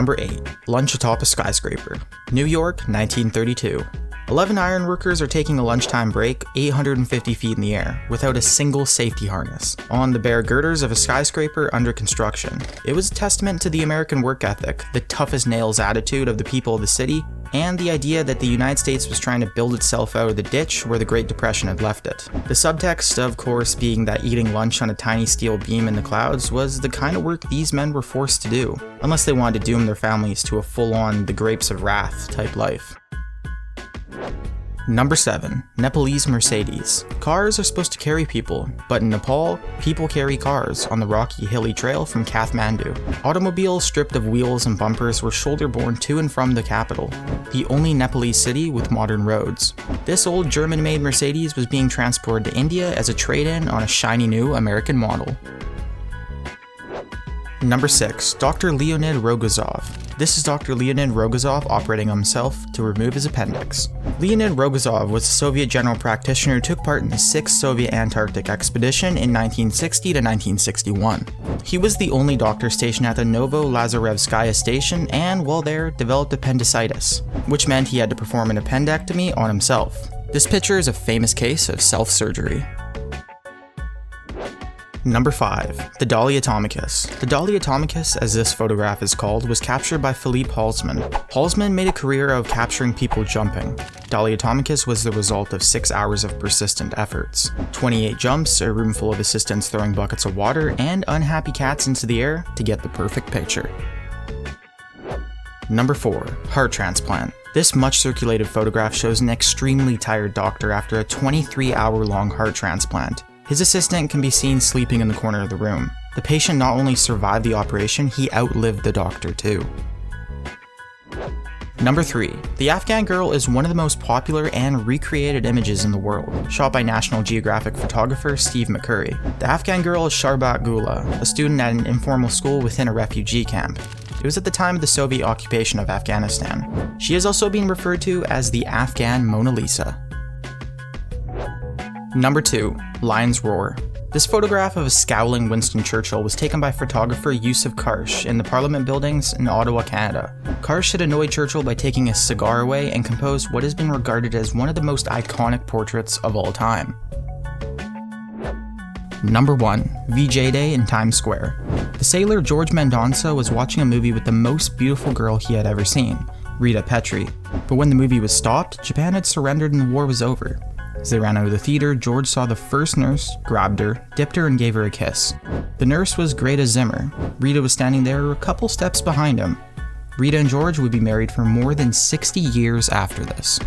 Number 8. Lunch atop a skyscraper. New York, 1932. 11 iron workers are taking a lunchtime break 850 feet in the air, without a single safety harness, on the bare girders of a skyscraper under construction. It was a testament to the American work ethic, the tough-as-nails attitude of the people of the city, and the idea that the United States was trying to build itself out of the ditch where the Great Depression had left it. The subtext, of course, being that eating lunch on a tiny steel beam in the clouds was the kind of work these men were forced to do, unless they wanted to doom their families to a full-on the grapes of wrath type life. Number 7. Nepalese Mercedes. Cars are supposed to carry people, but in Nepal, people carry cars on the rocky, hilly trail from Kathmandu. Automobiles stripped of wheels and bumpers were shoulder-borne to and from the capital, the only Nepalese city with modern roads. This old German-made Mercedes was being transported to India as a trade-in on a shiny new American model. Number 6. Dr. Leonid Rogozov. This is Dr. Leonid Rogozov operating on himself to remove his appendix. Leonid Rogozov was a Soviet general practitioner who took part in the 6th Soviet Antarctic expedition in 1960 to 1961. He was the only doctor stationed at the Novo-Lazarevskaya station and, while there, developed appendicitis, which meant he had to perform an appendectomy on himself. This picture is a famous case of self-surgery. Number 5. The Dahlia Tomica. The Dahlia Tomica, as this photograph is called, was captured by Philippe Halsman. Halsman made a career of capturing people jumping. Dahlia Tomica was the result of 6 hours of persistent efforts. 28 jumps, a room full of assistants throwing buckets of water, and unhappy cats into the air to get the perfect picture. Number 4. Heart transplant. This much circulated photograph shows an extremely tired doctor after a 23-hour-long heart transplant. His assistant can be seen sleeping in the corner of the room. The patient not only survived the operation, he outlived the doctor too. Number 3. The Afghan Girl is one of the most popular and recreated images in the world, shot by National Geographic photographer Steve McCurry. The Afghan Girl is Sharbat Gula, a student at an informal school within a refugee camp. It was at the time of the Soviet occupation of Afghanistan. She is also being referred to as the Afghan Mona Lisa. Number 2. Lyon's Roar. This photograph of a scowling Winston Churchill was taken by photographer Yusuf Karsh in the Parliament buildings in Ottawa, Canada. Karsh had annoyed Churchill by taking his cigar away and composed what has been regarded as one of the most iconic portraits of all time. Number 1. VJ Day in Times Square. The sailor George Mendonça was watching a movie with the most beautiful girl he had ever seen, Rita Petrie. But when the movie was stopped, Japan had surrendered and the war was over. As they ran out of the theater, George saw the first nurse, grabbed her, dipped her, and gave her a kiss. The nurse was Greta Zimmer. Rita was standing there a couple steps behind him. Rita and George would be married for more than 60 years after this.